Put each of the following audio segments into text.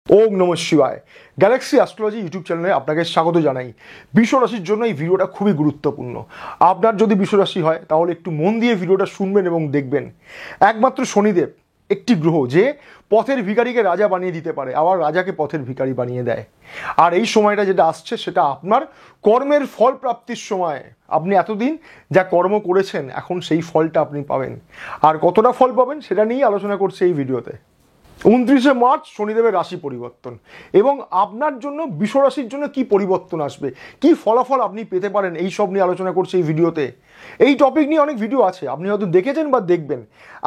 ওম নমঃ শিবায়। Galaxy astrology YouTube চ্যানেলে আপনাকে স্বাগত জানাই। বৃষ রাশির জন্য এই ভিডিওটা খুবই গুরুত্বপূর্ণ। আপনার যদি বৃষ রাশি হয় তাহলে একটু মন দিয়ে ভিডিওটা শুনবেন এবং দেখবেন। একমাত্র শনিদেব একটি গ্রহ যে পথের ভিখারিকে রাজা বানিয়ে দিতে পারে, আবার রাজাকে পথের ভিখারি বানিয়ে দেয়। আর এই সময়টা যেটা আসছে সেটা আপনার কর্মের ফল প্রাপ্তির সময়। আপনি এতদিন যা কর্ম করেছেন এখন সেই ফলটা আপনি পাবেন। আর কতটা ফল পাবেন সেটা নিয়েই আলোচনা করছে এই ভিডিওতে। 29শে মার্চ শনিদেবের রাশি পরিবর্তন এবং আপনার জন্য বৃষ রাশির জন্য কি পরিবর্তন আসবে, কি ফলাফল আপনি পেতে পারেন, এই সব নিয়ে আলোচনা করছি এই ভিডিওতে। এই টপিক নিয়ে অনেক ভিডিও আছে, আপনি হয়তো দেখেছেন বা দেখবেন।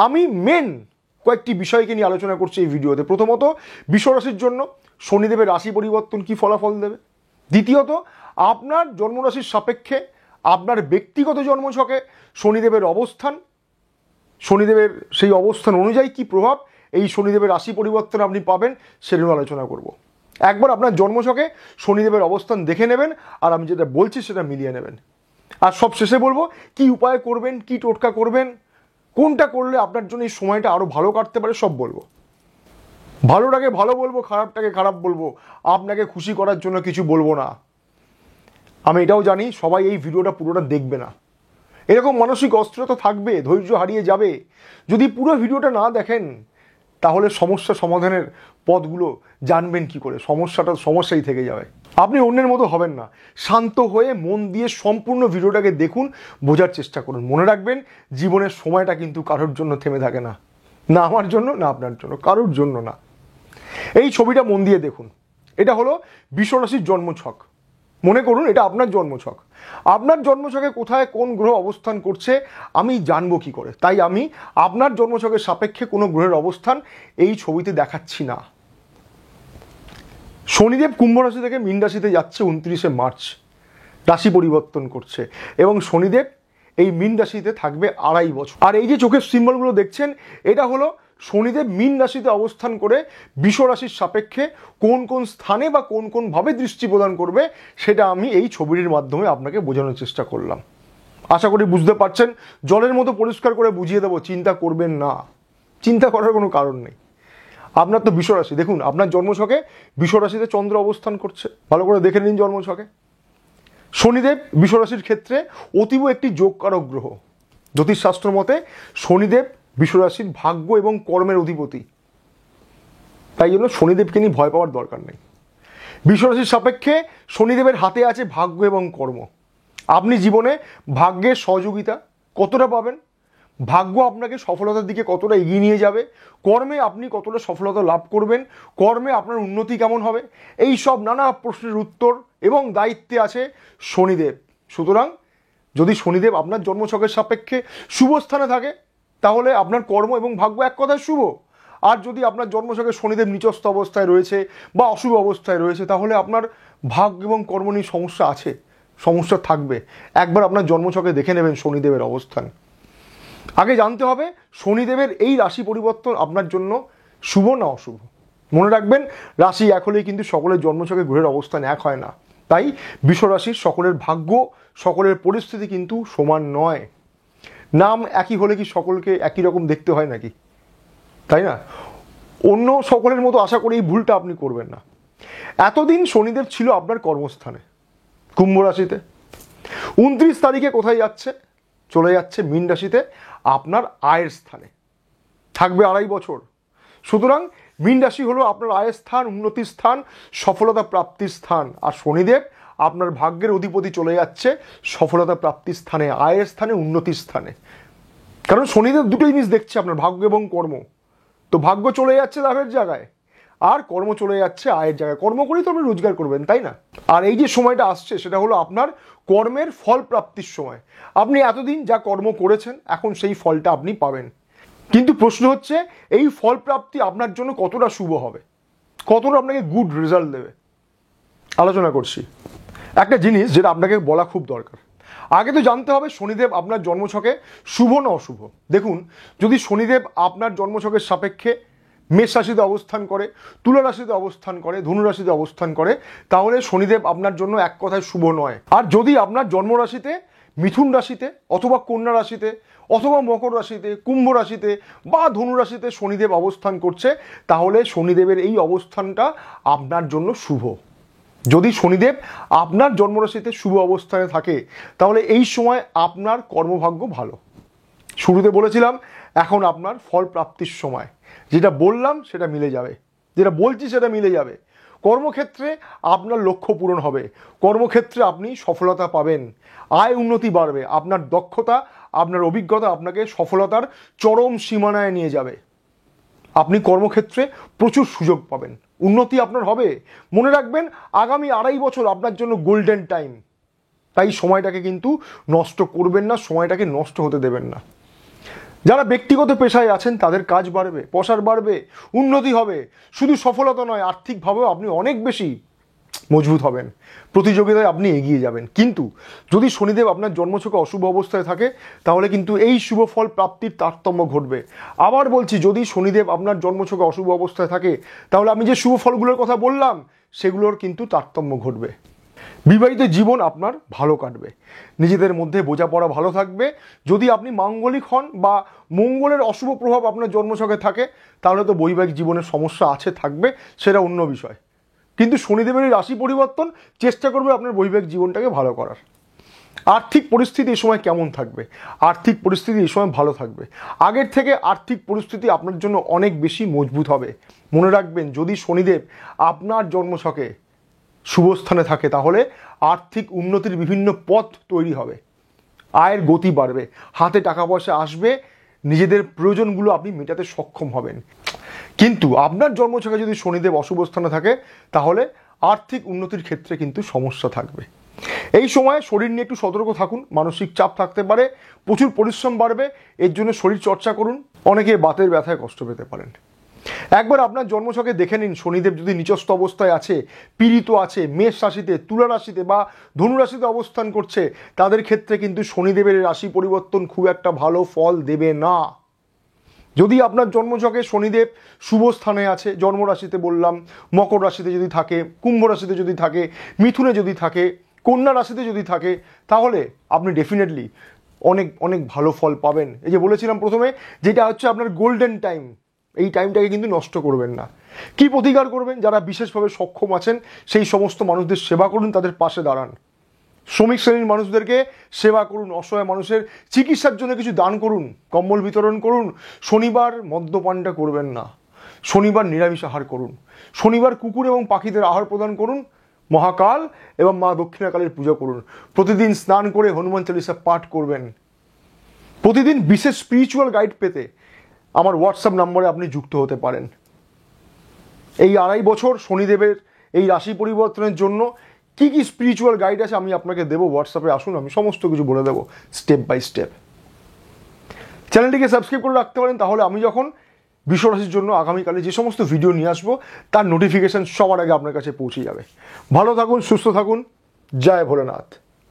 আমি মেন কয়েকটি বিষয়কে নিয়ে আলোচনা করছি এই ভিডিওতে। প্রথমত, বৃষ রাশির জন্য শনিদেবের রাশি পরিবর্তন কি ফলাফল দেবে। দ্বিতীয়ত, আপনার জন্মরাশির সাপেক্ষে আপনার ব্যক্তিগত জন্মছকে শনিদেবের অবস্থান, শনিদেবের সেই অবস্থান অনুযায়ী কি প্রভাব এই শনিদেবের রাশি পরিবর্তন আপনি পাবেন সেটা নিয়ে আলোচনা করব। একবার আপনার জন্মছকে শনিদেবের অবস্থান দেখে নেবেন আর আমি যেটা বলছি সেটা মিলিয়ে নেবেন। আর সব শেষে বলবো কি উপায় করবেন, কি টোটকা করবেন, কোনটা করলে আপনার জন্য এই সময়টা আরও ভালো কাটতে পারে সব বলবো। ভালোটাকে ভালো বলবো, খারাপটাকে খারাপ বলবো, আপনাকে খুশি করার জন্য কিছু বলবো না। আমি এটাও জানি সবাই এই ভিডিওটা পুরোটা দেখবে না, এরকম মানসিক অস্থিরতা থাকবে, ধৈর্য হারিয়ে যাবে। যদি পুরো ভিডিওটা না দেখেন তাহলে সমস্যা সমাধানের পথগুলো জানবেন কি করে, সমস্যাই থেকে যাবে। আপনি অন্যের মতো হবেন না, শান্ত হয়ে মন দিয়ে সম্পূর্ণ ভিডিওটাকে দেখুন, বোঝার চেষ্টা করুন। মনে রাখবেন জীবনের সময়টা কিন্তু কারোর জন্য থেমে থাকে না, না আমার জন্য না আপনার জন্য, কারোর জন্য না। এই ছবিটা মন দিয়ে দেখুন, এটা হলো বৃষ রাশির জন্মছক। মনে করুন এটা আপনার জন্মছক। আপনার জন্মছকে কোথায় কোন গ্রহ অবস্থান করছে আমি জানবো কি করে? তাই আমি আপনার জন্মছকের সাপেক্ষে কোনো গ্রহের অবস্থান এই ছবিতে দেখাচ্ছি না। শনিদেব কুম্ভ রাশি থেকে মীন রাশিতে যাচ্ছে 29শে মার্চ, রাশি পরিবর্তন করছে এবং শনিদেব এই মীন রাশিতে থাকবে 2.5 বছর। আর এই যে চোখের সিম্বলগুলো দেখছেন এটা হলো শনিদেব মীন রাশিতে অবস্থান করে বৃষ রাশির সাপেক্ষে কোন কোন স্থানে বা কোন কোন ভাবে দৃষ্টি প্রদান করবে সেটা আমি এই ছবিটির মাধ্যমে আপনাকে বোঝানোর চেষ্টা করলাম। আশা করি বুঝতে পারছেন। জলের মতো পরিষ্কার করে বুঝিয়ে দেবো, চিন্তা করবেন না, চিন্তা করার কোনো কারণ নেই। আপনার তো বৃষ রাশি, দেখুন আপনার জন্মছকে বৃষ রাশিতে চন্দ্র অবস্থান করছে, ভালো করে দেখে নিন জন্মছকে। শনিদেব বৃষ রাশির ক্ষেত্রে অতীব একটি যোগকারক গ্রহ। জ্যোতিষশাস্ত্র মতে শনিদেব বৃষ রাশির ভাগ্য এবং কর্মের অধিপতি, তাই জন্য শনিদেবকে নিয়ে ভয় পাওয়ার দরকার নেই। বৃষ রাশির সাপেক্ষে শনিদেবের হাতে আছে ভাগ্য এবং কর্ম। আপনি জীবনে ভাগ্যের সহযোগিতা কতটা পাবেন, ভাগ্য আপনাকে সফলতার দিকে কতটা এগিয়ে নিয়ে যাবে, কর্মে আপনি কতটা সফলতা লাভ করবেন, কর্মে আপনার উন্নতি কেমন হবে, এই সব নানা প্রশ্নের উত্তর এবং দায়িত্বে আছে শনিদেব। সুতরাং যদি শনিদেব আপনার জন্মছকের সাপেক্ষে শুভ স্থানে থাকে তাহলে আপনার কর্ম এবং ভাগ্য এক কথায় শুভ। আর যদি আপনার জন্মছকে শনিদেব নিচস্থ অবস্থায় রয়েছে বা অশুভ অবস্থায় রয়েছে তাহলে আপনার ভাগ্য এবং কর্ম নিয়ে সমস্যা আছে, সমস্যা থাকবে। একবার আপনার জন্মছকে দেখে নেবেন শনিদেবের অবস্থান। আগে জানতে হবে শনিদেবের এই রাশি পরিবর্তন আপনার জন্য শুভ না অশুভ। মনে রাখবেন রাশি এক হলেই কিন্তু সকলের জন্মছকে গ্রহের অবস্থান এক হয় না। তাই বৃষ রাশির সকলের ভাগ্য, সকলের পরিস্থিতি কিন্তু সমান নয়। নাম একই হলে কি সকলকে একই রকম দেখতে হয় নাকি? তাই না? অন্য সকলের মতো আশা করি এই ভুলটা আপনি করবেন না। এতদিন শনিদেব ছিল আপনার কর্মস্থানে কুম্ভ রাশিতে, 29 তারিখে কোথায় যাচ্ছে? চলে যাচ্ছে মীন রাশিতে আপনার আয়ের স্থানে, থাকবে 2.5 বছর। সুতরাং মীন রাশি হলো আপনার আয়ের স্থান, উন্নতির স্থান, সফলতা প্রাপ্তির স্থান। আর শনিদেব আপনার ভাগ্যের অধিপতি চলে যাচ্ছে সফলতা প্রাপ্তির স্থানে, আয়ের স্থানে, উন্নতির স্থানে। কারণ শনিদেব দুটো জিনিস দেখছে, আপনার ভাগ্য এবং কর্ম। তো ভাগ্য চলে যাচ্ছে লাভের জায়গায় আর কর্ম চলে যাচ্ছে আয়ের জায়গায়। কর্ম করেই তো আপনি রোজগার করবেন, তাই না? আর এই যে সময়টা আসছে সেটা হলো আপনার কর্মের ফল প্রাপ্তির সময়। আপনি এতদিন যা কর্ম করেছেন এখন সেই ফলটা আপনি পাবেন। কিন্তু প্রশ্ন হচ্ছে এই ফল প্রাপ্তি আপনার জন্য কতটা শুভ হবে, কতটা আপনাকে গুড রেজাল্ট দেবে। আলোচনা করছি একটা জিনিস যেটা আপনাকে বলা খুব দরকার। আগে তো জানতে হবে শনিদেব আপনার জন্মছকে শুভ না অশুভ। দেখুন যদি শনিদেব আপনার জন্মছকের সাপেক্ষে মেষ রাশিতে অবস্থান করে, তুলা রাশিতে অবস্থান করে, ধনু রাশিতে অবস্থান করে তাহলে শনিদেব আপনার জন্য এক কথায় শুভ নয়। আর যদি আপনার জন্ম রাশিতে, মিথুন রাশিতে অথবা কন্যা রাশিতে অথবা মকর রাশিতে, কুম্ভ রাশিতে বা ধনু রাশিতে শনিদেব অবস্থান করছে, তাহলে শনিদেবের এই অবস্থানটা আপনার জন্য শুভ। যদি শনিদেব আপনার জন্মরাশিতে শুভ অবস্থানে থাকে, তাহলে এই সময় আপনার কর্মভাগ্য ভালো। শুরুতে বলেছিলাম এখন আপনার ফল প্রাপ্তির সময়, যেটা বললাম সেটা মিলে যাবে, যেটা বলছি সেটা মিলে যাবে। কর্মক্ষেত্রে আপনার লক্ষ্য পূরণ হবে, কর্মক্ষেত্রে আপনি সফলতা পাবেন, আয় উন্নতি বাড়বে, আপনার দক্ষতা, আপনার অভিজ্ঞতা আপনাকে সফলতার চরম সীমানায় নিয়ে যাবে। আপনি কর্মক্ষেত্রে প্রচুর সুযোগ পাবেন, উন্নতি আপনার হবে। মনে রাখবেন আগামী 2.5 বছর আপনার জন্য গোল্ডেন টাইম, তাই সময়টাকে কিন্তু নষ্ট করবেন না, সময়টাকে নষ্ট হতে দেবেন না। যারা ব্যক্তিগত পেশায় আছেন তাদের কাজ বাড়বে, প্রসার বাড়বে, উন্নতি হবে। শুধু সফলতা নয়, আর্থিকভাবেও আপনি অনেক বেশি মজবুত হবেন, প্রতিযোগিতায় আপনি এগিয়ে যাবেন। কিন্তু যদি শনিদেব আপনার জন্মছকে অশুভ অবস্থায় থাকে, তাহলে কিন্তু এই শুভ ফল প্রাপ্তির তারতম্য ঘটবে। আবার বলছি, যদি শনিদেব আপনার জন্মছকে অশুভ অবস্থায় থাকে, তাহলে আমি যে শুভ ফলগুলোর কথা বললাম সেগুলোর কিন্তু তারতম্য ঘটবে। বিবাহিত জীবন আপনার ভালো কাটবে, নিজেদের মধ্যে বোঝাপড়া ভালো থাকবে। যদি আপনি মাঙ্গলিক হন বা মঙ্গলের অশুভ প্রভাব আপনার জন্মছকে থাকে, তাহলে তো বৈবাহিক জীবনের সমস্যা আছে, থাকবে, সেটা অন্য বিষয়। কিন্তু শনিদেবের এই রাশি পরিবর্তন চেষ্টা করবে আপনার বৈবাহিক জীবনটাকে ভালো করার। আর্থিক পরিস্থিতি এই সময় কেমন থাকবে? আর্থিক পরিস্থিতি এই সময় ভালো থাকবে। আগের থেকে আর্থিক পরিস্থিতি আপনার জন্য অনেক বেশি মজবুত হবে। মনে রাখবেন, যদি শনিদেব আপনার জন্মছকে শুভস্থানে থাকে, তাহলে আর্থিক উন্নতির বিভিন্ন পথ তৈরি হবে, আয়ের গতি বাড়বে, হাতে টাকা পয়সা আসবে, নিজেদের প্রয়োজনগুলো আপনি মেটাতে সক্ষম হবেন। কিন্তু আপনার জন্মছকে যদি শনিদেব অশুভ স্থানে থাকে, তাহলে আর্থিক উন্নতির ক্ষেত্রে কিন্তু সমস্যা থাকবে। এই সময় শরীর নিয়ে একটু সতর্ক থাকুন, মানসিক চাপ থাকতে পারে, প্রচুর পরিশ্রম বাড়বে, এর জন্য শরীর চর্চা করুন। অনেকে বাতের ব্যথায় কষ্ট পেতে পারেন। একবার আপনার জন্মছকে দেখে নিন, শনিদেব যদি নিচস্থ অবস্থায় আছে, পীড়িত আছে, মেষ রাশিতে, তুলা রাশিতে বা ধনু রাশিতে অবস্থান করছে, তাদের ক্ষেত্রে কিন্তু শনিদেবের রাশি পরিবর্তন খুব একটা ভালো ফল দেবে না। যদি আপনার জন্মছকে শনিদেব শুভ স্থানে আছে, জন্মরাশিতে বললাম, মকর রাশিতে যদি থাকে, কুম্ভ রাশিতে যদি থাকে, মিথুনে যদি থাকে, কন্যা রাশিতে যদি থাকে, তাহলে আপনি ডেফিনেটলি অনেক অনেক ভালো ফল পাবেন। এই যে বলেছিলাম প্রথমে, যেটা হচ্ছে আপনার গোল্ডেন টাইম, এই টাইমটাকে কিন্তু নষ্ট করবেন না। কি প্রতিকার করবেন? যারা বিশেষভাবে সক্ষম আছেন সেই সমস্ত মানুষদের সেবা করুন, তাদের পাশে দাঁড়ান। শ্রমিক শ্রেণীর মানুষদেরকে সেবা করুন, অসহায় মানুষের চিকিৎসার জন্য কিছু দান করুন, কম্বল বিতরণ করুন। শনিবার মদ্যপানটা করবেন না, শনিবার নিরামিষ আহার করুন, শনিবার কুকুর এবং পাখিদের আহার প্রদান করুন, মহাকাল এবং মা দক্ষিণাকালীর পুজো করুন। প্রতিদিন স্নান করে হনুমান চালিসা পাঠ করবেন। প্রতিদিন বিশেষ স্পিরিচুয়াল গাইড পেতে আমার হোয়াটসঅ্যাপ নম্বরে আপনি যুক্ত হতে পারেন। এই 2.5 বছর শনিদেবের এই রাশি পরিবর্তনের জন্য কি কি স্পিরিচুয়াল গাইড আছে আমি আপনাকে দেবো, হোয়াটসঅ্যাপে আসুন, আমি সমস্ত কিছু বলে দেবো স্টেপ বাই স্টেপ। চ্যানেলটিকে সাবস্ক্রাইব করে রাখতে পারেন, তাহলে আমি যখন বিশ্বরাশির জন্য আগামীকালে যে সমস্ত ভিডিও নিয়ে আসবো তার নোটিফিকেশন সবার আগে আপনার কাছে পৌঁছে যাবে। ভালো থাকুন, সুস্থ থাকুন, জয় ভোলেনাথ।